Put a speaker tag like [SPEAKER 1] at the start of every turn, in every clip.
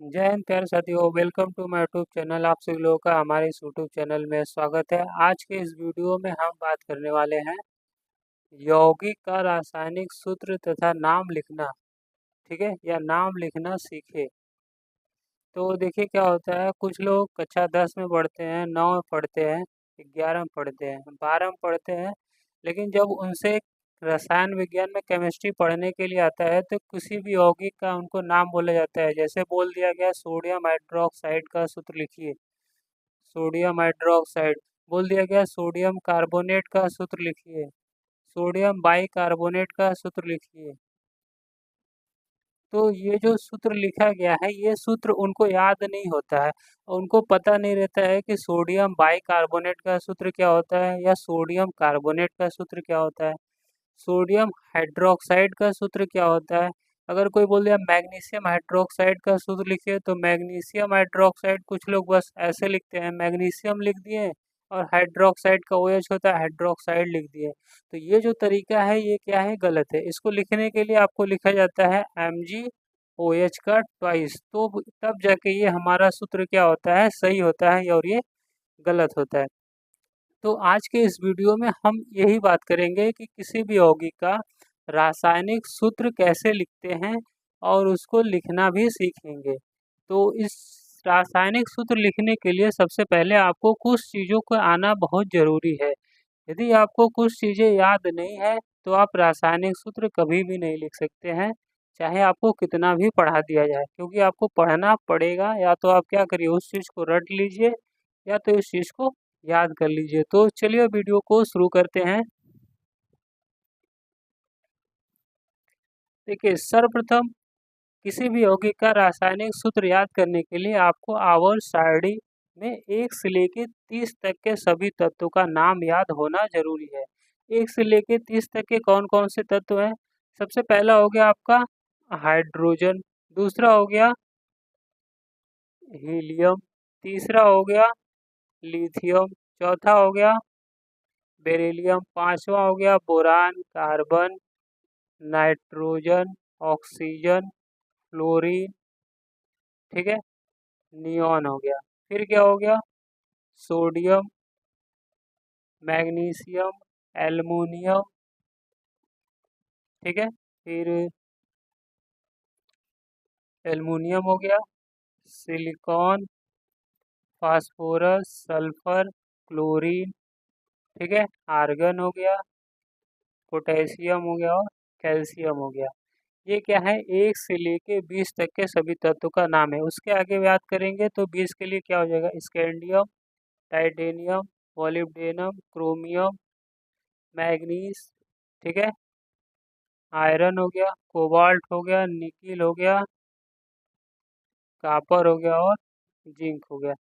[SPEAKER 1] जय हिंद प्यारे साथियों, welcome to my YouTube channel. आप सभी लोगों का हमारे इस यूट्यूब चैनल में स्वागत है। आज के इस वीडियो में हम बात करने वाले हैं यौगिक का रासायनिक सूत्र तथा नाम लिखना। ठीक है, या नाम लिखना सीखे। तो देखिए क्या होता है, कुछ लोग कक्षा 10 में पढ़ते हैं, 9 में पढ़ते हैं, 11 में पढ़ते हैं, 12 में पढ़ते हैं, लेकिन जब उनसे रसायन विज्ञान में केमिस्ट्री पढ़ने के लिए आता है तो किसी भी यौगिक का उनको नाम बोला जाता है। जैसे बोल दिया गया सोडियम हाइड्रोक्साइड का सूत्र लिखिए, सोडियम हाइड्रोक्साइड। बोल दिया गया सोडियम कार्बोनेट का सूत्र लिखिए, सोडियम बाइकार्बोनेट का सूत्र लिखिए। तो ये जो सूत्र लिखा गया है, ये सूत्र उनको याद नहीं होता है, उनको पता नहीं रहता है कि सोडियम बाइकार्बोनेट का सूत्र क्या होता है या सोडियम कार्बोनेट का सूत्र क्या होता है, सोडियम हाइड्रोक्साइड का सूत्र क्या होता है। अगर कोई बोल दिया मैग्नीशियम हाइड्रोक्साइड का सूत्र लिखिए, तो मैग्नीशियम हाइड्रोक्साइड कुछ लोग बस ऐसे लिखते हैं, मैग्नीशियम लिख दिए और हाइड्रोक्साइड का OH होता है, हाइड्रोक्साइड लिख दिए। तो ये जो तरीका है ये क्या है, गलत है। इसको लिखने के लिए आपको लिखा जाता है MgOH का ट्वाइस, तो तब जाके ये हमारा सूत्र क्या होता है, सही होता है, और ये गलत होता है। तो आज के इस वीडियो में हम यही बात करेंगे कि किसी भी यौगिक का रासायनिक सूत्र कैसे लिखते हैं और उसको लिखना भी सीखेंगे। तो इस रासायनिक सूत्र लिखने के लिए सबसे पहले आपको कुछ चीज़ों को आना बहुत ज़रूरी है। यदि आपको कुछ चीज़ें याद नहीं है तो आप रासायनिक सूत्र कभी भी नहीं लिख सकते हैं, चाहे आपको कितना भी पढ़ा दिया जाए, क्योंकि आपको पढ़ना पड़ेगा। या तो आप क्या करिए, उस चीज़ को रट लीजिए या तो इस चीज़ को याद कर लीजिए। तो चलिए वीडियो को शुरू करते हैं। देखिए, सर्वप्रथम किसी भी यौगिक का रासायनिक सूत्र याद करने के लिए आपको आवर्त सारणी में 1 से लेके 30 तक के सभी तत्वों का नाम याद होना जरूरी है। 1 से लेके 30 तक के कौन कौन से तत्व हैं? सबसे पहला हो गया आपका हाइड्रोजन, दूसरा हो गया हीलियम, तीसरा हो गया लिथियम, चौथा हो गया बेरिलियम, पांचवा हो गया boron, carbon, nitrogen, oxygen, fluorine, ठीक है, नियॉन हो गया। फिर क्या हो गया, सोडियम, मैग्नीशियम, एल्युमिनियम, ठीक है, फिर एल्युमिनियम हो गया, सिलिकॉन, फास्फोरस, सल्फर, क्लोरीन, ठीक है, आर्गन हो गया, पोटेशियम हो गया और कैल्शियम हो गया। ये क्या है, 1 से लेके 20 तक के सभी तत्वों का नाम है। उसके आगे याद करेंगे तो 20 के लिए क्या हो जाएगा, scandium, titanium, molybdenum, chromium, manganese, ठीक है, आयरन हो गया, कोबाल्ट हो गया, निकिल हो गया, कॉपर हो गया और जिंक हो गया।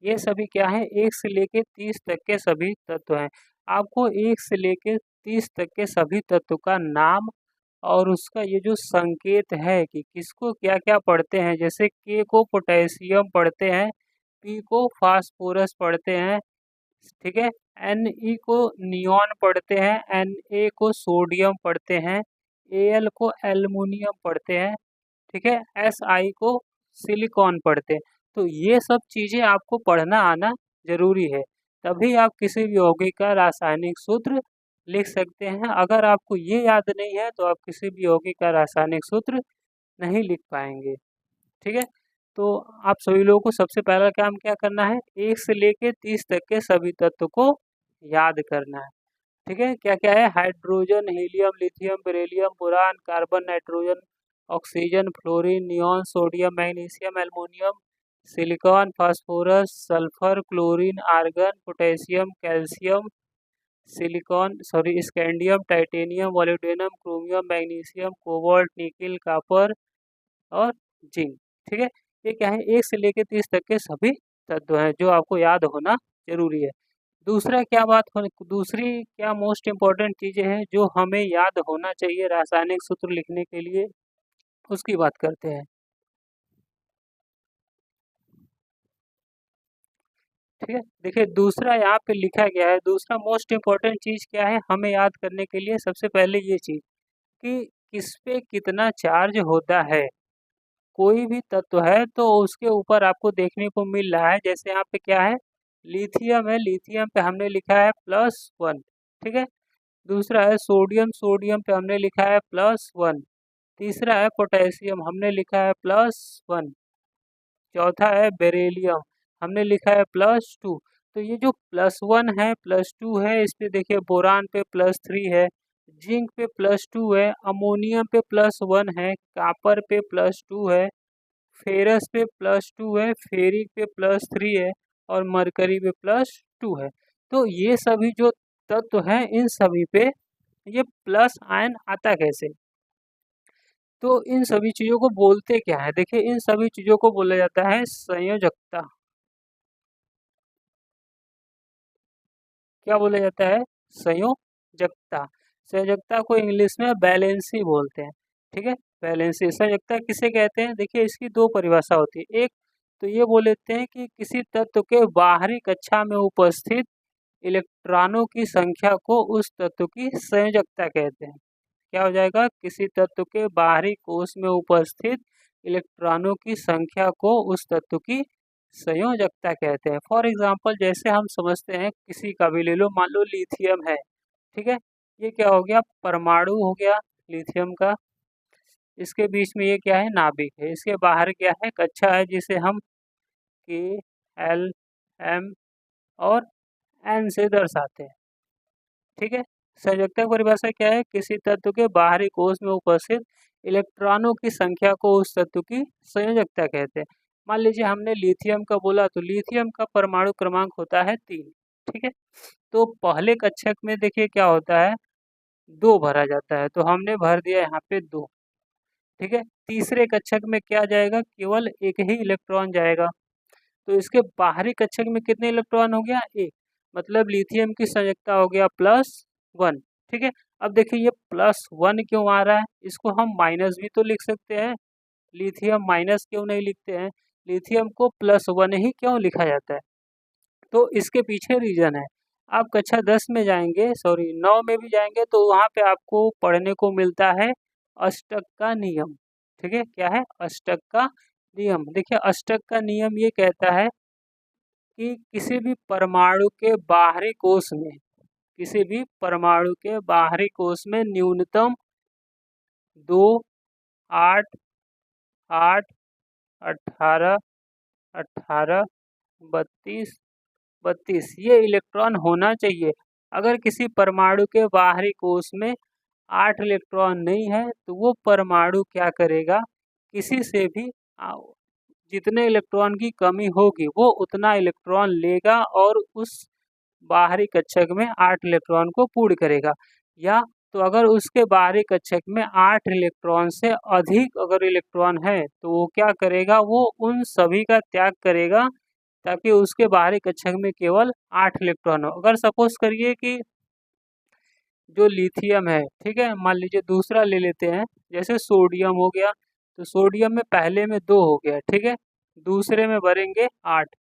[SPEAKER 1] ये सभी क्या है, 1 से लेके 30 तक के सभी तत्व हैं। आपको 1 से लेके 30 तक के सभी तत्व का नाम और उसका ये जो संकेत है कि किसको क्या क्या पढ़ते हैं, जैसे के को पोटेशियम पढ़ते हैं, पी को फास्फोरस पढ़ते हैं, ठीक है, Ne को नियॉन पढ़ते हैं, Na को सोडियम पढ़ते हैं, Al को एल्युमिनियम पढ़ते हैं, ठीक है, Si को सिलिकॉन पढ़ते हैं। तो ये सब चीज़ें आपको पढ़ना आना जरूरी है, तभी आप किसी भी यौगिक का रासायनिक सूत्र लिख सकते हैं। अगर आपको ये याद नहीं है तो आप किसी भी यौगिक का रासायनिक सूत्र नहीं लिख पाएंगे। ठीक है, तो आप सभी लोगों को सबसे पहला काम क्या करना है, 1 से लेके 30 तक के सभी तत्व को याद करना है। ठीक है, क्या क्या है, hydrogen, helium, lithium, beryllium, boron, carbon, nitrogen, oxygen, fluorine, neon, sodium, magnesium, aluminium, silicon, phosphorus, sulphur, chlorine, argon, potassium, calcium, silicon sorry scandium, titanium, molybdenum, chromium, magnesium, cobalt, nickel, copper और जिंक। ठीक है, ये क्या है, 1 से लेकर 30 तक के सभी तत्व हैं जो आपको याद होना जरूरी है। दूसरा क्या बात हो, दूसरी क्या मोस्ट इम्पोर्टेंट चीजें हैं जो हमें याद होना चाहिए रासायनिक सूत्र लिखने के लिए, उसकी बात करते हैं। ठीक है, देखिए दूसरा यहाँ पे लिखा गया है, दूसरा मोस्ट इम्पोर्टेंट चीज क्या है हमें याद करने के लिए, सबसे पहले ये चीज कि किस पे कितना चार्ज होता है। कोई भी तत्व है तो उसके ऊपर आपको देखने को मिल रहा है, जैसे यहाँ पे क्या है, लिथियम है, लिथियम पे हमने लिखा है +1, ठीक है। दूसरा है सोडियम, सोडियम पे हमने लिखा है +1। तीसरा है पोटेशियम, हमने लिखा है +1। चौथा है बेरिलियम, हमने लिखा है +2। तो ये जो +1 है, +2 है, इस पे देखिए बोरान पे +3 है, जिंक पे +2 है, अमोनियम पे +1 है, कापर पे +2 है, फेरस पे +2 है, फेरिक पे +3 है और मरकरी पे +2 है। तो ये सभी जो तत्व हैं इन सभी पे ये प्लस आयन आता कैसे? तो इन सभी चीज़ों को बोलते क्या है? देखिए इन सभी चीज़ों को बोला जाता है संयोजकता। क्या बोला जाता है? संयोजकता। संयोजकता को इंग्लिश में बैलेंसी बोलते हैं, ठीक है। बैलेंसी संयोजकता किसे कहते हैं? देखिए इसकी दो परिभाषा होती है। एक तो ये बोल लेते हैं कि किसी तत्व के बाहरी कक्षा में उपस्थित इलेक्ट्रॉनों की संख्या को उस तत्व की संयोजकता कहते हैं। क्या हो जाएगा? किसी तत्व के बाहरी कोश में उपस्थित इलेक्ट्रॉनों की संख्या को उस तत्व की संयोजकता कहते हैं। फॉर एग्जाम्पल जैसे हम समझते हैं, किसी का भी ले लो, मान लो लिथियम है, ठीक है। ये क्या हो गया? परमाणु हो गया लिथियम का। इसके बीच में ये क्या है? नाभिक है। इसके बाहर क्या है? कक्षा है, जिसे हम के, एल, एम और एन से दर्शाते हैं, ठीक है। संयोजकता की परिभाषा क्या है? किसी तत्व के बाहरी कोश में उपस्थित इलेक्ट्रॉनों की संख्या को उस तत्व की संयोजकता कहते हैं। मान लीजिए हमने लिथियम का बोला, तो लिथियम का परमाणु क्रमांक होता है 3, ठीक है। तो पहले कक्षक में देखिए क्या होता है, 2 भरा जाता है, तो हमने भर दिया यहाँ पे 2, ठीक है। तीसरे कक्षक में क्या जाएगा? केवल एक ही इलेक्ट्रॉन जाएगा। तो इसके बाहरी कक्षक में कितने इलेक्ट्रॉन हो गया? एक। मतलब लिथियम की संयोजकता हो गया +1, ठीक है। अब देखिए ये +1 क्यों आ रहा है? इसको हम माइनस भी तो लिख सकते हैं। लिथियम माइनस क्यों नहीं लिखते हैं? लिथियम को +1 ही क्यों लिखा जाता है? तो इसके पीछे रीजन है। आप कक्षा 10 में जाएंगे, सॉरी 9 में भी जाएंगे, तो वहाँ पे आपको पढ़ने को मिलता है अष्टक का नियम, ठीक है। क्या है? अष्टक का नियम। देखिए अष्टक का नियम ये कहता है कि किसी भी परमाणु के बाहरी कोश में, किसी भी परमाणु के बाहरी कोश में न्यूनतम 2, 8, 8, 18, 18, 32, 32 ये इलेक्ट्रॉन होना चाहिए। अगर किसी परमाणु के बाहरी कोश में 8 इलेक्ट्रॉन नहीं है, तो वो परमाणु क्या करेगा? किसी से भी जितने इलेक्ट्रॉन की कमी होगी वो उतना इलेक्ट्रॉन लेगा और उस बाहरी कक्षक में 8 इलेक्ट्रॉन को पूर्ण करेगा। या तो अगर उसके बाहरी कक्षक में 8 इलेक्ट्रॉन से अधिक अगर इलेक्ट्रॉन है, तो वो क्या करेगा? वो उन सभी का त्याग करेगा ताकि उसके बाहरी कक्षक में केवल 8 इलेक्ट्रॉन हो। अगर सपोज करिए कि जो लिथियम है, ठीक है, मान लीजिए दूसरा ले लेते हैं, जैसे सोडियम हो गया, तो सोडियम में पहले में 2 हो गया, ठीक है। दूसरे में भरेंगे 8,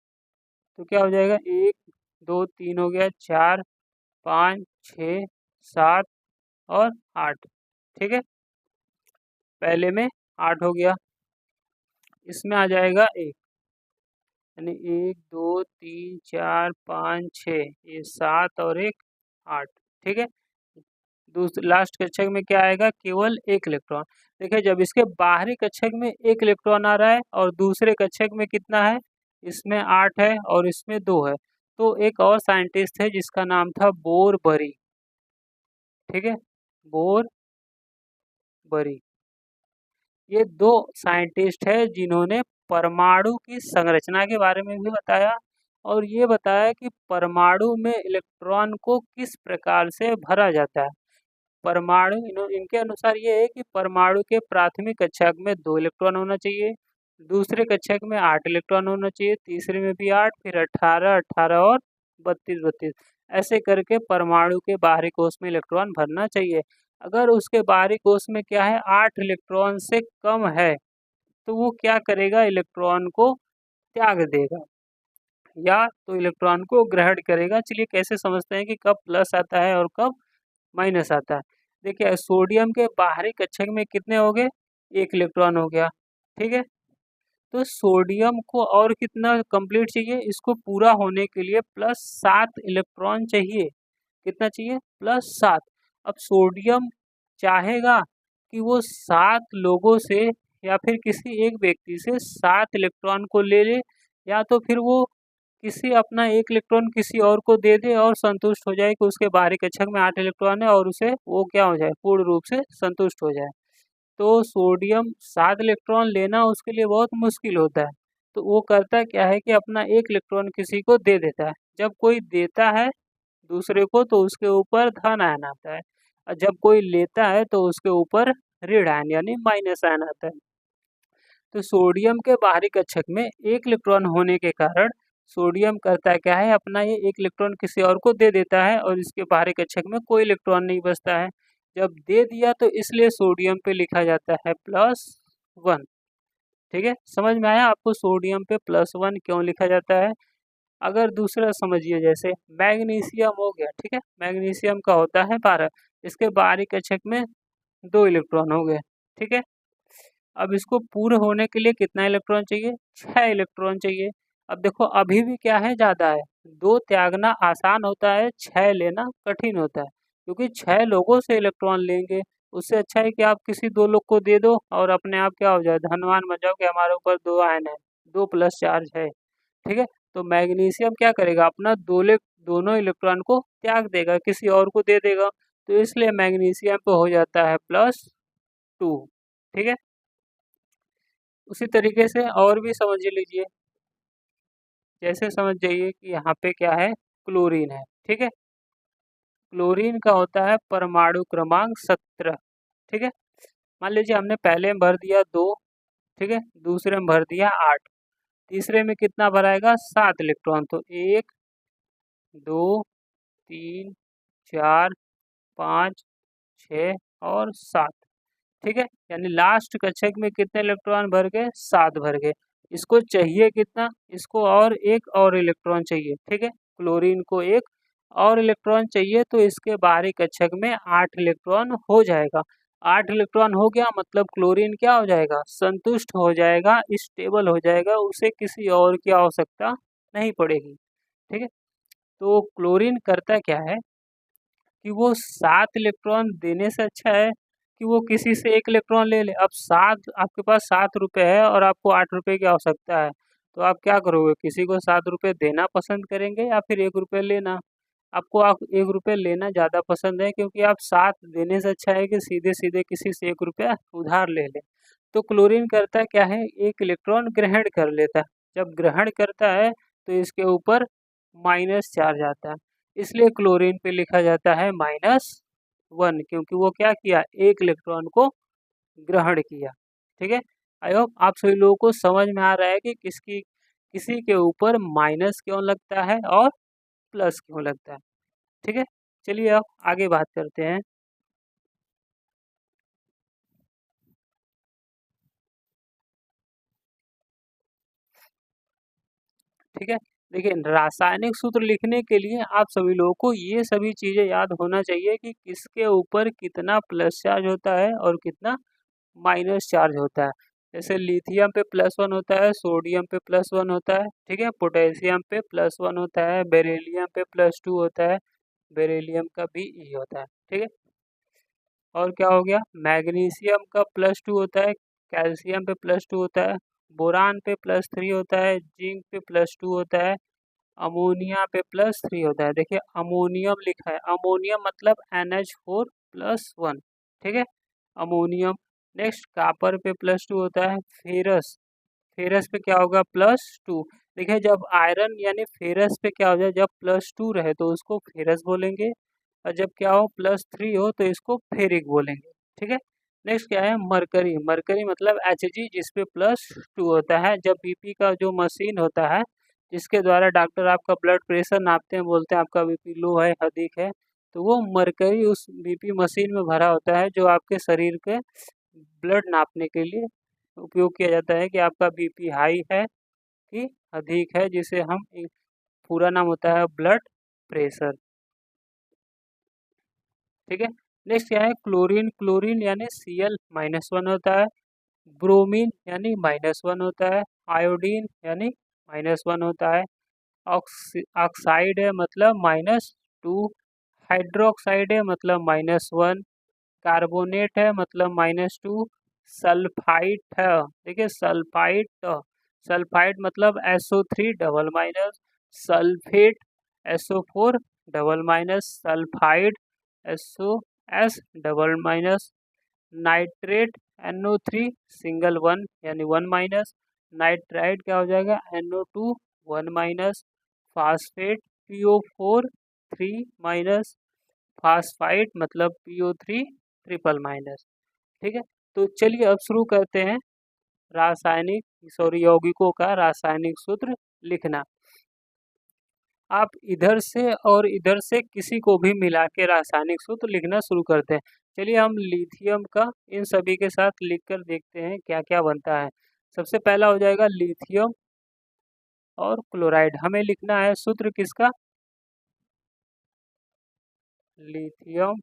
[SPEAKER 1] तो क्या हो जाएगा? 1, 2, 3 हो गया, 4, 5, 6, 7 और 8, ठीक है। पहले में 8 हो गया, इसमें आ जाएगा 1, यानी 1, 2, 3, 4, 5, 6, ये 7 और 1 8, ठीक है। दूसरे लास्ट कक्षक में क्या आएगा? केवल 1 इलेक्ट्रॉन। देखिए जब इसके बाहरी कक्षक में 1 इलेक्ट्रॉन आ रहा है और दूसरे कक्षक में कितना है? इसमें 8 है और इसमें 2 है। तो एक और साइंटिस्ट है जिसका नाम था बोरबरी, ठीक है, बोरबरी। ये 2 साइंटिस्ट है जिन्होंने परमाणु की संरचना के बारे में भी बताया और ये बताया कि परमाणु में इलेक्ट्रॉन को किस प्रकार से भरा जाता है। परमाणु इनके अनुसार ये है कि परमाणु के प्राथमिक कक्षक में 2 इलेक्ट्रॉन होना चाहिए, दूसरे कक्षक में 8 इलेक्ट्रॉन होना चाहिए, तीसरे में भी 8, फिर 18, 18 और 32, 32, ऐसे करके परमाणु के बाहरी कोश में इलेक्ट्रॉन भरना चाहिए। अगर उसके बाहरी कोश में क्या है? 8 इलेक्ट्रॉन से कम है, तो वो क्या करेगा? इलेक्ट्रॉन को त्याग देगा या तो इलेक्ट्रॉन को ग्रहण करेगा। चलिए कैसे समझते हैं कि कब प्लस आता है और कब माइनस आता है। देखिए सोडियम के बाहरी कक्षक में कितने हो गए, 1 इलेक्ट्रॉन हो गया, ठीक है। तो सोडियम को और कितना कंप्लीट चाहिए, इसको पूरा होने के लिए +7 इलेक्ट्रॉन चाहिए। कितना चाहिए, +7। अब सोडियम चाहेगा कि वो 7 लोगों से या फिर किसी एक व्यक्ति से 7 इलेक्ट्रॉन को ले ले, या तो फिर वो किसी अपना 1 इलेक्ट्रॉन किसी और को दे दे और संतुष्ट हो जाए कि उसके बाहरी कक्षक में 8 इलेक्ट्रॉन है और उसे वो क्या हो जाए, पूर्ण रूप से संतुष्ट हो जाए। तो सोडियम 7 इलेक्ट्रॉन लेना उसके लिए बहुत मुश्किल होता है। तो वो करता क्या है कि अपना 1 इलेक्ट्रॉन किसी को दे देता है। जब कोई देता है दूसरे को तो उसके ऊपर धन आयन आता है, और जब कोई लेता है तो उसके ऊपर ऋण आयन यानी माइनस आयन आता है। तो सोडियम के बाहरी कक्षक में 1 इलेक्ट्रॉन होने के कारण सोडियम करता क्या है, अपना ये 1 इलेक्ट्रॉन किसी और को दे देता है और इसके बाहरी कक्षक में कोई इलेक्ट्रॉन नहीं बचता है। जब दे दिया तो इसलिए सोडियम पे लिखा जाता है +1। ठीक है, समझ में आया आपको सोडियम पे +1 क्यों लिखा जाता है। अगर दूसरा समझिए, जैसे मैग्नीशियम हो गया, ठीक है, मैग्नीशियम का होता है 12, इसके बाहरी कक्षक में 2 इलेक्ट्रॉन हो गए, ठीक है। अब इसको पूर्ण होने के लिए कितना इलेक्ट्रॉन चाहिए, 6 इलेक्ट्रॉन चाहिए। अब देखो अभी भी क्या है, ज़्यादा है, 2 त्यागना आसान होता है, 6 लेना कठिन होता है, क्योंकि 6 लोगों से इलेक्ट्रॉन लेंगे, उससे अच्छा है कि आप किसी 2 लोग को दे दो और अपने आप क्या हो जाए, धनवान बन जाओ कि हमारे ऊपर 2 आयन है, 2 प्लस चार्ज है, ठीक है। तो मैग्नीशियम क्या करेगा, अपना दोनों इलेक्ट्रॉन को त्याग देगा, किसी और को दे देगा, तो इसलिए मैग्नीशियम पे हो जाता है +2, ठीक है। उसी तरीके से और भी समझ लीजिए, जैसे समझ जाइए कि यहाँ पे क्या है, क्लोरीन है, ठीक है। क्लोरीन का होता है परमाणु क्रमांक 17, ठीक है। मान लीजिए हमने पहले में भर दिया 2, ठीक है, दूसरे में भर दिया 8, तीसरे में कितना भराएगा, 7 इलेक्ट्रॉन, तो 1 2 3 4 5 6 और 7, ठीक है। यानी लास्ट कक्षक में कितने इलेक्ट्रॉन भर गए, 7 भर गए। इसको चाहिए कितना, इसको और एक और इलेक्ट्रॉन चाहिए, ठीक है। क्लोरीन को एक और इलेक्ट्रॉन चाहिए, तो इसके बाहरी कक्षक में 8 इलेक्ट्रॉन हो जाएगा। 8 इलेक्ट्रॉन हो गया मतलब क्लोरीन क्या हो जाएगा, संतुष्ट हो जाएगा, स्टेबल हो जाएगा, उसे किसी और की आवश्यकता नहीं पड़ेगी, ठीक है। तो क्लोरीन करता क्या है कि वो 7 इलेक्ट्रॉन देने से अच्छा है कि वो किसी से 1 इलेक्ट्रॉन ले ले। अब 7 आपके पास 7 रुपए है और आपको 8 रुपए की आवश्यकता है, तो आप क्या करोगे, किसी को 7 रुपए देना पसंद करेंगे या फिर 1 रुपए लेना। आपको आप 1 रुपए लेना ज़्यादा पसंद है, क्योंकि आप 7 देने से अच्छा है कि सीधे-सीधे किसी से 1 रुपया उधार ले लें। तो क्लोरीन करता क्या है, 1 इलेक्ट्रॉन ग्रहण कर लेता है। जब ग्रहण करता है तो इसके ऊपर माइनस चार्ज आता है, इसलिए क्लोरीन पे लिखा जाता है -1, क्योंकि वो क्या किया, 1 इलेक्ट्रॉन को ग्रहण किया, ठीक है। आई होप आप सभी लोगों को समझ में आ रहा है कि किसी के ऊपर माइनस क्यों लगता है और प्लस क्यों लगता है, ठीक है। चलिए अब आगे बात करते हैं। ठीक है, देखिए रासायनिक सूत्र लिखने के लिए आप सभी लोगों को ये सभी चीज़ें याद होना चाहिए कि किसके ऊपर कितना प्लस चार्ज होता है और कितना माइनस चार्ज होता है। जैसे लिथियम पे +1 होता है, सोडियम पे +1 होता है, ठीक है, पोटेशियम पे +1 होता है, बेरिलियम पे +2 होता है, बेरिलियम का भी ई होता है, ठीक है। और क्या हो गया, मैग्नीशियम का +2 होता है, कैल्शियम पे +2 होता है, बोरान पे +3 होता है, जिंक पे +2 होता है, अमोनिया पे +3 होता है। देखिए अमोनियम लिखा है, अमोनियम मतलब NH4+1, ठीक है, अमोनियम। नेक्स्ट कापर पे +2 होता है, फेरस, फेरस पे क्या होगा, +2। देखिए जब आयरन यानी फेरस पे क्या हो जाए, जब +2 रहे तो उसको फेरस बोलेंगे, और जब क्या हो +3 हो तो इसको फेरिक बोलेंगे, ठीक है। नेक्स्ट क्या है, मरकरी, मरकरी मतलब Hg, जिसपे +2 होता है। जब बीपी का जो मशीन होता है जिसके द्वारा डॉक्टर आपका ब्लड प्रेशर नापते हैं, बोलते हैं आपका बीपी लो है, अधिक है, तो वो मरकरी उस बीपी मशीन में भरा होता है, जो आपके शरीर के ब्लड नापने के लिए उपयोग किया जाता है कि आपका बीपी हाई है कि अधिक है, जिसे हम पूरा नाम होता है ब्लड प्रेशर, ठीक है। नेक्स्ट क्या है, क्लोरीन, क्लोरीन यानी Cl-1 होता है। ब्रोमीन यानी -1 होता है। आयोडीन यानी -1 होता है। ऑक्साइड है मतलब -2। हाइड्रोक्साइड है मतलब -1। कार्बोनेट है मतलब -2। सल्फाइट है, देखिए सल्फाइट, सल्फाइट मतलब SO3 double minus. Sulphate SO4 double minus. Sulphide SOS double minus. Nitrate NO3 single one यानी 1 माइनस। नाइट्राइड क्या हो जाएगा, NO2 1 minus. Phosphate PO4 3 minus. Phosphide मतलब PO3 ट्रिपल माइनस। ठीक है, तो चलिए अब शुरू करते हैं यौगिकों का रासायनिक सूत्र लिखना। आप इधर से और इधर से किसी को भी मिला के रासायनिक सूत्र लिखना शुरू करते हैं। चलिए हम लिथियम का इन सभी के साथ लिखकर देखते हैं क्या क्या बनता है। सबसे पहला हो जाएगा लिथियम और क्लोराइड। हमें लिखना है सूत्र किसका, लिथियम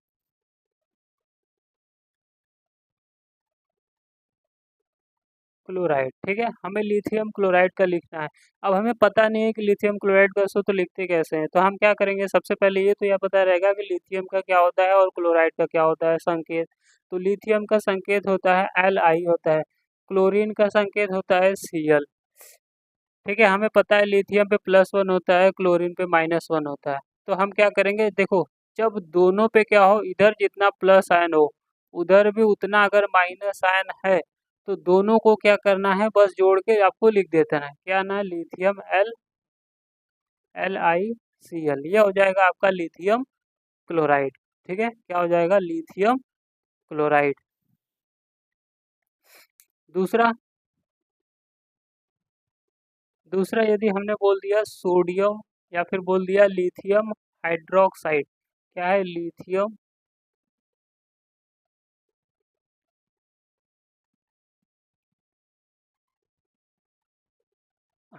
[SPEAKER 1] क्लोराइड। ठीक है, हमें लिथियम क्लोराइड का लिखना है। अब हमें पता नहीं है कि लिथियम क्लोराइड का सूत्र लिखते कैसे हैं, तो हम क्या करेंगे, सबसे पहले ये तो यह पता रहेगा कि लिथियम का क्या होता है और क्लोराइड का क्या होता है संकेत। तो लिथियम का संकेत होता है Li होता है। क्लोरीन का संकेत होता है Cl। ठीक है, हमें पता है लिथियम पे +1 होता है, क्लोरीन पे -1 होता है। तो हम क्या करेंगे, देखो जब दोनों पे क्या हो, इधर जितना प्लस आयन हो उधर भी उतना अगर माइनस आयन है, तो दोनों को क्या करना है, बस जोड़ के आपको लिख देता है। क्या ना, लिथियम LiCl, ये हो जाएगा आपका लिथियम क्लोराइड। ठीक है, क्या हो जाएगा, लिथियम क्लोराइड। दूसरा दूसरा यदि हमने बोल दिया सोडियम या फिर बोल दिया लिथियम हाइड्रोक्साइड, क्या है, लिथियम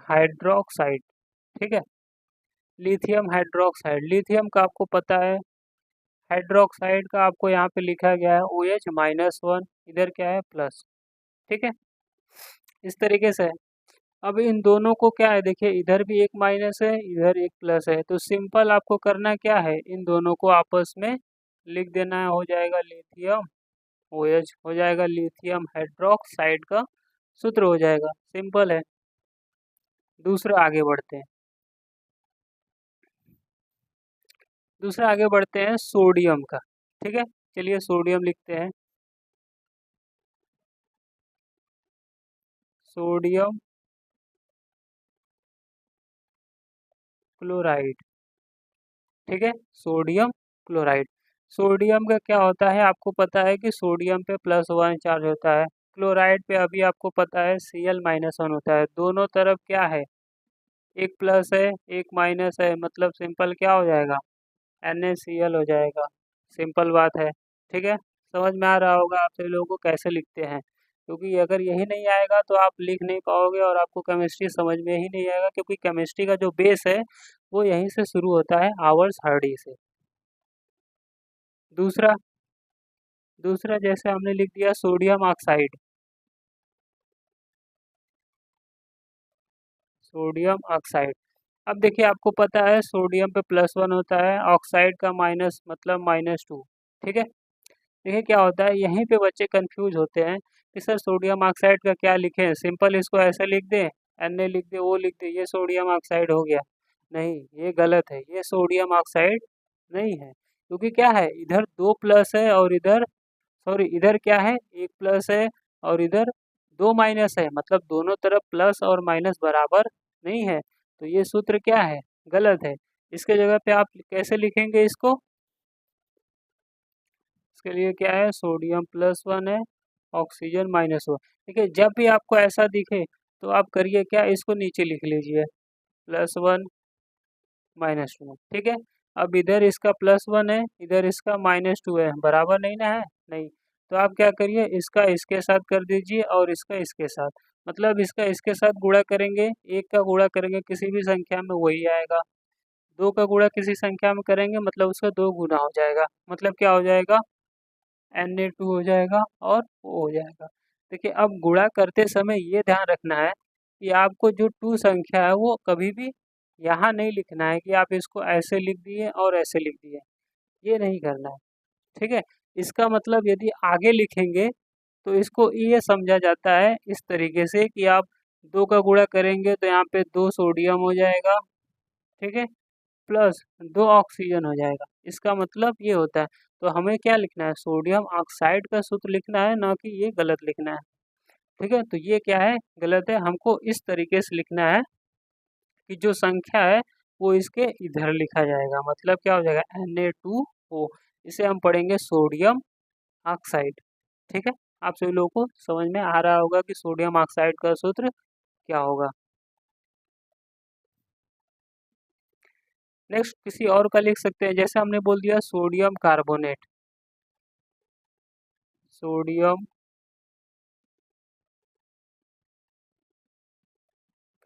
[SPEAKER 1] हाइड्रोक्साइड। ठीक है, लिथियम हाइड्रोक्साइड, लिथियम का आपको पता है, हाइड्रोक्साइड का आपको यहाँ पे लिखा गया है OH-1, इधर क्या है प्लस। ठीक है, इस तरीके से है। अब इन दोनों को क्या है, देखिए इधर भी एक माइनस है, इधर एक प्लस है, तो सिंपल आपको करना क्या है, इन दोनों को आपस में लिख देना है, हो जाएगा लिथियम OH, हो जाएगा लिथियम हाइड्रोक्साइड का सूत्र हो जाएगा, सिंपल है। दूसरा आगे बढ़ते हैं, दूसरा आगे बढ़ते हैं सोडियम का। ठीक है, चलिए सोडियम लिखते हैं, सोडियम क्लोराइड। ठीक है, सोडियम क्लोराइड। सोडियम का क्या होता है, आपको पता है कि सोडियम पे +1 चार्ज होता है। क्लोराइड पे अभी आपको पता है Cl-1 होता है। दोनों तरफ क्या है, एक प्लस है एक माइनस है, मतलब सिंपल क्या हो जाएगा, NaCl हो जाएगा। सिंपल बात है। ठीक है, समझ में आ रहा होगा आप सभी लोगों को कैसे लिखते हैं, क्योंकि अगर यही नहीं आएगा तो आप लिख नहीं पाओगे और आपको केमिस्ट्री समझ में ही नहीं आएगा, क्योंकि केमिस्ट्री का जो बेस है वो यहीं से शुरू होता है, आवर्स हार्डी से। दूसरा दूसरा जैसे हमने लिख दिया सोडियम ऑक्साइड, सोडियम ऑक्साइड। अब देखिए आपको पता है सोडियम पे +1 होता है, ऑक्साइड का माइनस मतलब -2। ठीक है, देखिए क्या होता है, यहीं पे बच्चे कंफ्यूज होते हैं कि सर सोडियम ऑक्साइड का क्या लिखें, सिंपल इसको ऐसे लिख दें, Na लिख दे, वो लिख दे, ये सोडियम ऑक्साइड हो गया। नहीं, ये गलत है, ये सोडियम ऑक्साइड नहीं है, क्योंकि क्या है, इधर 2 प्लस है और इधर, सॉरी इधर क्या है, एक प्लस है और इधर 2 माइनस है, मतलब दोनों तरफ प्लस और माइनस बराबर नहीं है, तो ये सूत्र क्या है, गलत है। इसके जगह पे आप कैसे लिखेंगे इसको, इसके लिए क्या है, सोडियम +1 है, ऑक्सीजन -1। ठीक है, जब भी आपको ऐसा दिखे तो आप करिए क्या, इसको नीचे लिख लीजिए, +1 -2। ठीक है, अब इधर इसका +1 है, इधर इसका -2 है, बराबर नहीं ना है, नहीं। तो आप क्या करिए, इसका इसके साथ कर दीजिए और इसका इसके साथ, मतलब इसका इसके साथ गुणा करेंगे, एक का गुणा करेंगे किसी भी संख्या में वही आएगा, दो का गुणा किसी संख्या में करेंगे मतलब उसका 2 गुना हो जाएगा, मतलब क्या हो जाएगा, Na2 हो जाएगा और O हो जाएगा। देखिए अब गुणा करते समय ये ध्यान रखना है कि आपको जो 2 संख्या है वो कभी भी यहाँ नहीं लिखना है कि आप इसको ऐसे लिख दिए और ऐसे लिख दिए, ये नहीं करना है, ठीक है। इसका मतलब यदि आगे लिखेंगे तो इसको ये समझा जाता है इस तरीके से कि आप 2 का गुणा करेंगे तो यहाँ पे 2 सोडियम हो जाएगा, ठीक है, प्लस 2 ऑक्सीजन हो जाएगा। इसका मतलब ये होता है। तो हमें क्या लिखना है, सोडियम ऑक्साइड का सूत्र लिखना है, ना कि ये गलत लिखना है, ठीक है। तो ये क्या है, गलत है। हमको इस तरीके से लिखना है कि जो संख्या है वो इसके इधर लिखा जाएगा। मतलब क्या हो जाएगा, Na2O। इसे हम पढ़ेंगे सोडियम ऑक्साइड, ठीक है। आप सभी लोगों को समझ में आ रहा होगा कि सोडियम ऑक्साइड का सूत्र क्या होगा। नेक्स्ट किसी और का लिख सकते हैं, जैसे हमने बोल दिया सोडियम कार्बोनेट, सोडियम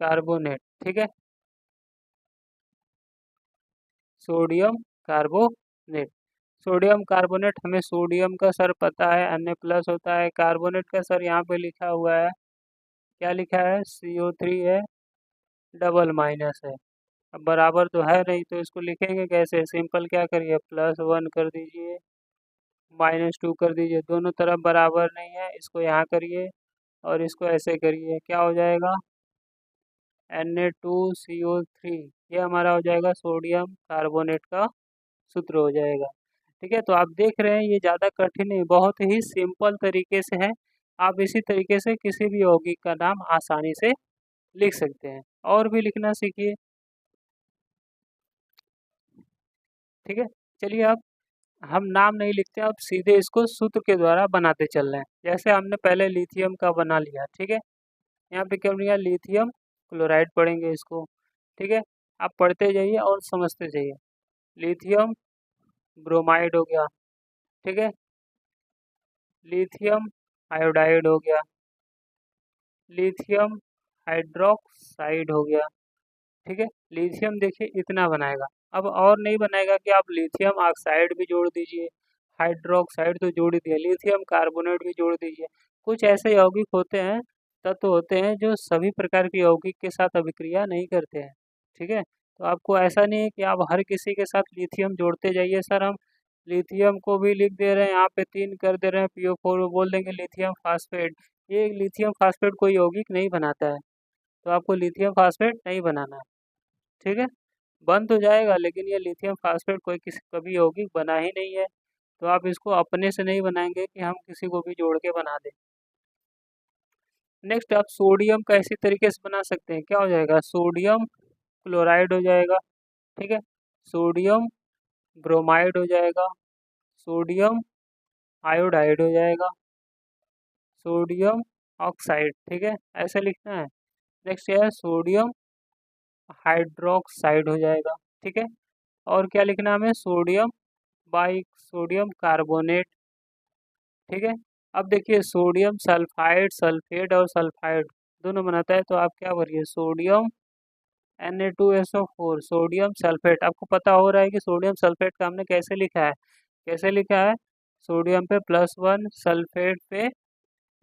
[SPEAKER 1] कार्बोनेट, ठीक है, सोडियम कार्बोनेट। सोडियम कार्बोनेट, हमें सोडियम का सर पता है Na प्लस होता है, कार्बोनेट का सर यहाँ पे लिखा हुआ है, क्या लिखा है, CO3 है, डबल माइनस है। अब बराबर तो है नहीं तो इसको लिखेंगे कैसे, सिंपल क्या करिए, +1 कर दीजिए, -2 कर दीजिए, दोनों तरफ बराबर नहीं है, इसको यहाँ करिए और इसको ऐसे करिए, क्या हो जाएगा, Na2CO3। ये हमारा हो जाएगा सोडियम कार्बोनेट का सूत्र हो जाएगा, ठीक है। तो आप देख रहे हैं ये ज़्यादा कठिन नहीं, बहुत ही सिंपल तरीके से है। आप इसी तरीके से किसी भी यौगिक का नाम आसानी से लिख सकते हैं। और भी लिखना सीखिए, ठीक है। चलिए अब हम नाम नहीं लिखते, अब सीधे इसको सूत्र के द्वारा बनाते चल रहे हैं। जैसे हमने पहले लिथियम का बना लिया, ठीक है। यहाँ पे क्या बनेगा, लिथियम क्लोराइड पढ़ेंगे इसको, ठीक है। आप पढ़ते जाइए और समझते जाइए। लिथियम ब्रोमाइड हो गया, ठीक है। लिथियम आयोडाइड हो गया, लिथियम हाइड्रोक्साइड हो गया, ठीक है। लिथियम देखिए इतना बनाएगा, अब और नहीं बनाएगा कि आप लिथियम ऑक्साइड भी जोड़ दीजिए, हाइड्रोक्साइड तो जोड़ ही दिया, लिथियम कार्बोनेट भी जोड़ दीजिए। कुछ ऐसे यौगिक होते हैं, तत्व होते हैं जो सभी प्रकार के यौगिक के साथ अभिक्रिया नहीं करते हैं, ठीक है। तो आपको ऐसा नहीं है कि आप हर किसी के साथ लिथियम जोड़ते जाइए, सर हम लिथियम को भी लिख दे रहे हैं, यहाँ पे 3 कर दे रहे हैं, PO4 बोल देंगे लिथियम फास्फेट। ये लिथियम फास्फेट कोई यौगिक नहीं बनाता है, तो आपको लिथियम फास्फेट नहीं बनाना है, ठीक है। बन तो जाएगा लेकिन ये लिथियम फास्फेट कोई किसी कभी यौगिक बना ही नहीं है, तो आप इसको अपने से नहीं बनाएंगे कि हम किसी को भी जोड़ के बना दें। नेक्स्ट आप सोडियम का इसी तरीके से बना सकते हैं, क्या हो जाएगा, सोडियम क्लोराइड हो जाएगा, ठीक है, सोडियम ब्रोमाइड हो जाएगा, सोडियम आयोडाइड हो जाएगा, सोडियम ऑक्साइड, ठीक है, ऐसे लिखना है। नेक्स्ट है सोडियम हाइड्रोक्साइड हो जाएगा, ठीक है। और क्या लिखना है हमें, सोडियम बाई सोडियम कार्बोनेट, ठीक है। अब देखिए सोडियम सल्फाइड, सल्फेट और सल्फाइड दोनों बनाता है, तो आप क्या करिए, सोडियम Na2SO4, सोडियम सल्फेट। आपको पता हो रहा है कि सोडियम सल्फेट का हमने कैसे लिखा है, कैसे लिखा है, सोडियम पे +1, सल्फेट पे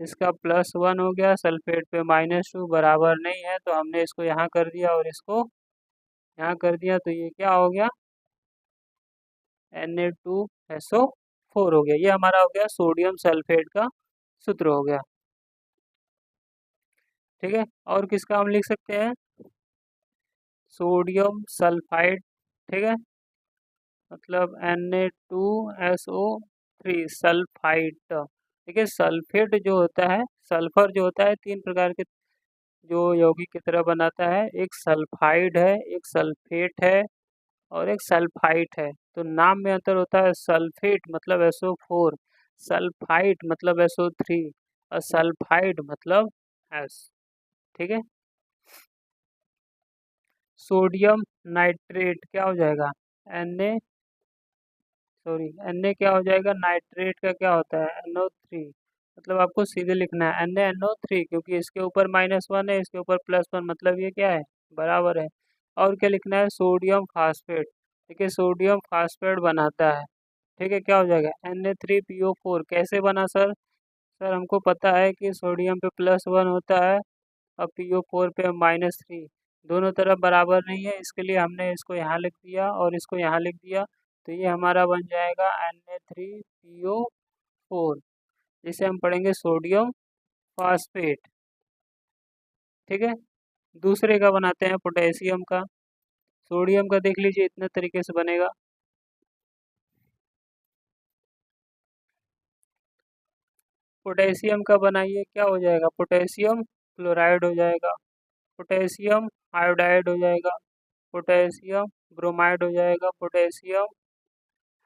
[SPEAKER 1] इसका +1 हो गया, सल्फेट पे -2, बराबर नहीं है तो हमने इसको यहाँ कर दिया और इसको यहाँ कर दिया, तो ये क्या हो गया, Na2SO4 हो गया। ये हमारा हो गया सोडियम सल्फेट का सूत्र हो गया, ठीक है। और किसका हम लिख सकते हैं, सोडियम सल्फाइड, ठीक है, मतलब Na2SO3 सल्फाइड, ठीक है। सल्फेट जो होता है, सल्फर जो होता है, 3 प्रकार के जो यौगिक की तरह बनाता है, एक सल्फाइड है, एक सल्फेट है और एक सल्फाइट है। तो नाम में अंतर होता है, सल्फेट मतलब SO4, सल्फाइट मतलब SO3 और सल्फाइड मतलब S, ठीक है। सोडियम नाइट्रेट क्या हो जाएगा, Na, सॉरी Na क्या हो जाएगा, नाइट्रेट का क्या होता है, NO3। मतलब आपको सीधे लिखना है NaNO3, क्योंकि इसके ऊपर -1 है, इसके ऊपर +1, मतलब ये क्या है, बराबर है। और क्या लिखना है, सोडियम फास्फेट, देखिए सोडियम फास्फेट बनाता है, ठीक है, क्या हो जाएगा Na3PO4। कैसे बना सर? सर हमको पता है कि सोडियम पे +1 होता है और PO4 पे -3, दोनों तरफ बराबर नहीं है, इसके लिए हमने इसको यहाँ लिख दिया और इसको यहाँ लिख दिया। तो ये हमारा बन जाएगा Na3PO4, जिसे हम पढ़ेंगे सोडियम फास्फेट। ठीक है, दूसरे का बनाते हैं पोटेशियम का। सोडियम का देख लीजिए इतने तरीके से बनेगा। पोटेशियम का बनाइए, क्या हो जाएगा? पोटेशियम क्लोराइड हो जाएगा, पोटेशियम आयोडाइड हो जाएगा, पोटेशियम ब्रोमाइड हो जाएगा, पोटेशियम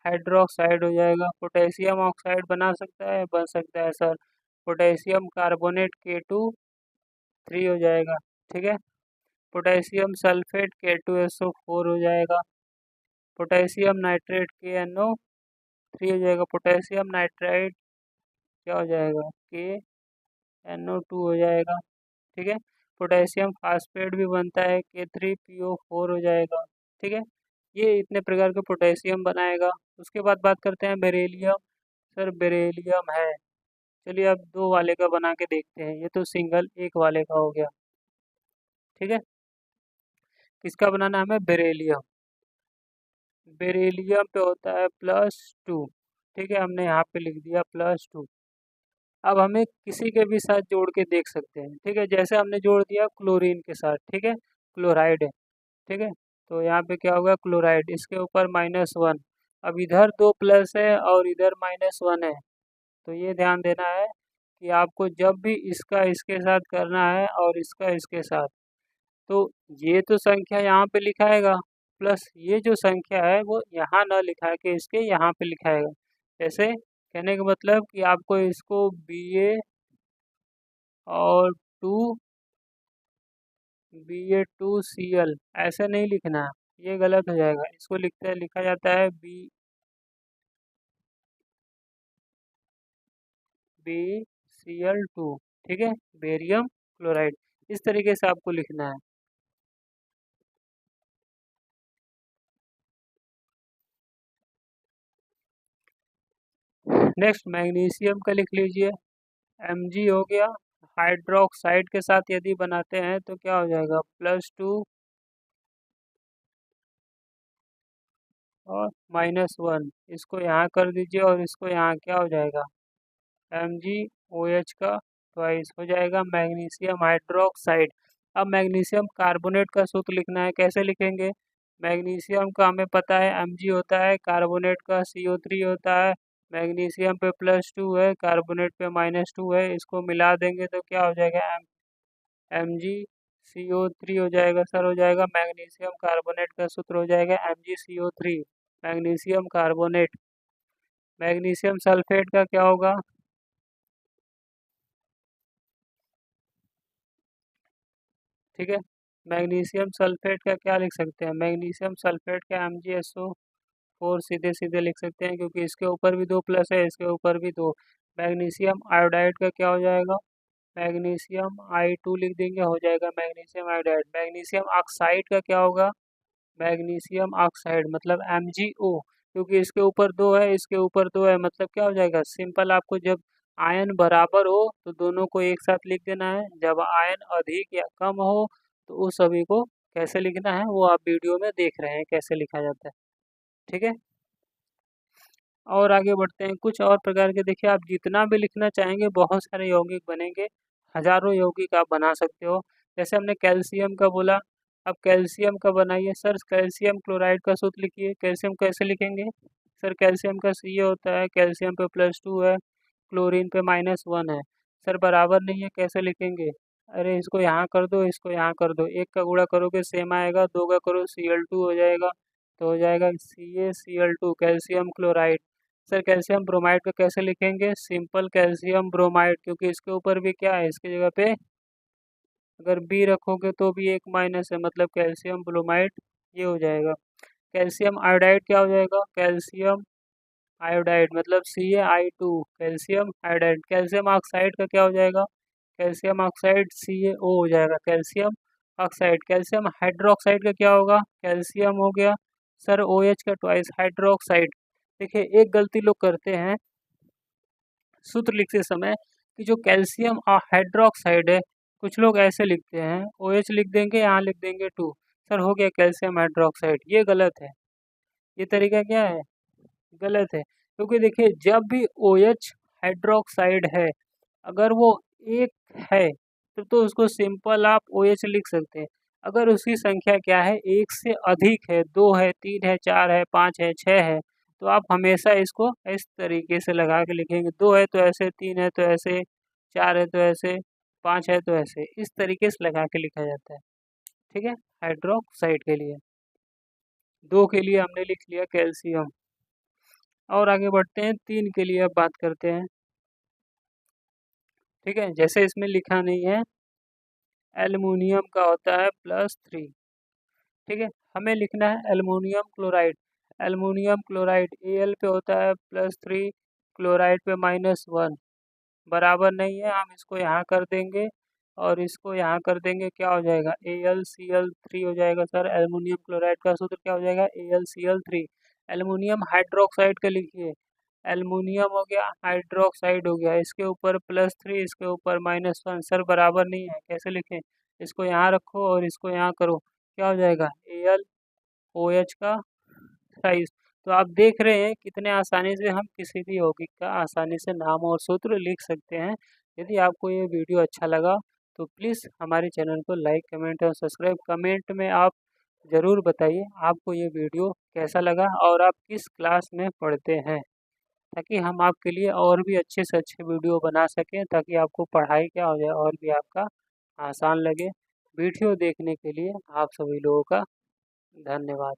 [SPEAKER 1] हाइड्रोक्साइड हो जाएगा। पोटेशियम ऑक्साइड बना सकता है? बन सकता है सर। पोटेशियम कार्बोनेट K2 3 हो जाएगा। ठीक है, पोटेशियम सल्फेट K2SO4 हो जाएगा, पोटेशियम नाइट्रेट KNO3 हो जाएगा, पोटेशियम नाइट्राइड क्या हो जाएगा? KNO2 हो जाएगा। ठीक है, पोटेशियम फास्फेट भी बनता है, K3PO4 हो जाएगा। ठीक है, ये इतने प्रकार के पोटेशियम बनाएगा। उसके बाद बात करते हैं बेरिलियम। सर बेरिलियम है, चलिए अब दो वाले का बना के देखते हैं। ये तो सिंगल एक वाले का हो गया। ठीक है, किसका बनाना है? हमें बेरिलियम। बेरिलियम पे होता है +2। ठीक है, हमने यहाँ पे लिख दिया +2। अब हमें किसी के भी साथ जोड़ के देख सकते हैं। ठीक है, जैसे हमने जोड़ दिया क्लोरीन के साथ। ठीक है, क्लोराइड है। ठीक है, तो यहाँ पे क्या होगा? क्लोराइड, इसके ऊपर -1। अब इधर 2 प्लस है और इधर -1 है, तो ये ध्यान देना है कि आपको जब भी इसका इसके साथ करना है और इसका इसके साथ, तो ये तो संख्या यहाँ पे लिखाएगा, प्लस ये जो संख्या है वो यहाँ ना लिखा के इसके यहाँ पे लिखाएगा। जैसे कहने का मतलब कि आपको इसको और टू Ba2Cl ऐसे नहीं लिखना है, ये गलत हो जाएगा। इसको लिखा जाता है BaCl2। ठीक है, बेरियम क्लोराइड, इस तरीके से आपको लिखना है। नेक्स्ट मैग्नीशियम का लिख लीजिए, Mg हो गया। हाइड्रोक्साइड के साथ यदि बनाते हैं तो क्या हो जाएगा? +2 और -1। इसको यहाँ कर दीजिए और इसको यहाँ, क्या हो जाएगा? MgOH का ट्वाइस हो जाएगा मैग्नीशियम हाइड्रोक्साइड। अब मैग्नीशियम कार्बोनेट का सूत्र लिखना है, कैसे लिखेंगे? मैग्नीशियम का हमें पता है Mg होता है, कार्बोनेट का CO3 होता है, मैग्नीशियम पे +2 है, कार्बोनेट पे -2 है, इसको मिला देंगे तो क्या हो जाएगा? MgCO3 हो जाएगा सर, हो जाएगा। मैग्नीशियम कार्बोनेट का सूत्र हो जाएगा MgCO3, magnesium carbonate. Magnesium sulphate का क्या होगा? ठीक है, मैग्नीशियम सल्फेट का क्या लिख सकते हैं? मैग्नीशियम सल्फेट का MgSO4 सीधे सीधे लिख सकते हैं, क्योंकि इसके ऊपर भी 2 प्लस है, इसके ऊपर भी 2। मैग्नीशियम आयोडाइड का क्या हो जाएगा? मैग्नीशियम I2 लिख देंगे, हो जाएगा मैग्नीशियम आयोडाइड। मैग्नीशियम ऑक्साइड का क्या होगा? मैग्नीशियम ऑक्साइड मतलब MgO, क्योंकि इसके ऊपर 2 है, इसके ऊपर 2 है, मतलब क्या हो जाएगा? सिंपल, आपको जब आयन बराबर हो तो दोनों को एक साथ लिख देना है, जब आयन अधिक या कम हो तो उस सभी को कैसे लिखना है वो आप वीडियो में देख रहे हैं कैसे लिखा जाता है। ठीक है, और आगे बढ़ते हैं। कुछ और प्रकार के, देखिए आप जितना भी लिखना चाहेंगे बहुत सारे यौगिक बनेंगे, हजारों यौगिक आप बना सकते हो। जैसे हमने कैल्शियम का बोला, अब कैल्शियम का बनाइए। सर कैल्शियम क्लोराइड का सूत्र लिखिए। कैल्शियम कैसे लिखेंगे? सर कैल्शियम का Ca होता है, कैल्शियम पे +2 है, क्लोरीन पे -1 है। सर बराबर नहीं है, कैसे लिखेंगे? अरे इसको यहाँ कर दो, इसको यहाँ कर दो, एक का गुणा करोगे सेम आएगा, दो का करो Cl2 हो जाएगा, तो हो जाएगा CaCl2 calcium chloride. Sir calcium bromide का कैसे लिखेंगे? सिंपल कैल्शियम ब्रोमाइड, क्योंकि इसके ऊपर भी क्या है, इसकी जगह पे अगर बी रखोगे तो भी एक माइनस है, मतलब कैल्शियम ब्रोमाइड, ये हो जाएगा। कैल्शियम आयोडाइड क्या हो जाएगा? कैल्शियम आयोडाइड मतलब CaI2 calcium iodide. Calcium oxide का क्या हो जाएगा? कैल्शियम ऑक्साइड CaO हो जाएगा, कैल्शियम ऑक्साइड। कैल्शियम हाइड्रोक्साइड का क्या होगा? कैल्शियम हो गया सर OH का ट्वाइस हाइड्रोक्साइड, देखिए एक गलती लोग करते हैं सूत्र लिखते समय कि जो कैल्शियम और हाइड्रोक्साइड है, कुछ लोग ऐसे लिखते हैं OH लिख देंगे, यहाँ लिख देंगे 2, सर हो गया कैल्शियम हाइड्रोक्साइड। ये गलत है। ये तरीका क्या है? गलत है। क्योंकि देखिए जब भी OH हाइड्रोक्साइड है, अगर वो एक है तो उसको सिंपल आप OH लिख सकते हैं। अगर उसकी संख्या क्या है, एक से अधिक है, 2 है, 3 है, 4 है, 5 है, 6 है, तो आप हमेशा इसको इस तरीके से लगा के लिखेंगे। 2 है तो ऐसे, 3 है तो ऐसे, 4 है तो ऐसे, 5 है तो ऐसे, इस तरीके से लगा के लिखा जाता है। ठीक है, हाइड्रोक्साइड के लिए। 2 के लिए हमने लिख लिया कैल्शियम। और आगे बढ़ते हैं, 3 के लिए अब बात करते हैं। ठीक है, जैसे इसमें लिखा नहीं है, एल्युमिनियम का होता है +3। ठीक है, हमें लिखना है aluminium chloride. Aluminium chloride Al पे होता है +3, क्लोराइड पे -1, बराबर नहीं है। हम इसको यहाँ कर देंगे और इसको यहाँ कर देंगे, क्या हो जाएगा? AlCl3 हो जाएगा। सर एल्युमिनियम क्लोराइड का सूत्र क्या हो जाएगा? AlCl3। एल्युमिनियम हाइड्रोक्साइड का लिखिए, एल्युमिनियम हो गया, हाइड्रोक्साइड हो गया, इसके ऊपर +3, इसके ऊपर -1। सर बराबर नहीं है, कैसे लिखें? इसको यहाँ रखो और इसको यहाँ करो, क्या हो जाएगा? AlOH का साइज। तो आप देख रहे हैं कितने आसानी से हम किसी भी यौगिक का आसानी से नाम और सूत्र लिख सकते हैं। यदि आपको ये वीडियो अच्छा लगा तो प्लीज़ हमारे चैनल को लाइक, कमेंट और सब्सक्राइब। कमेंट में आप ज़रूर बताइए आपको ये वीडियो कैसा लगा और आप किस क्लास में पढ़ते हैं, ताकि हम आपके लिए और भी अच्छे से अच्छे वीडियो बना सकें, ताकि आपको पढ़ाई क्या हो जाए और भी आपका आसान लगे। वीडियो देखने के लिए आप सभी लोगों का धन्यवाद।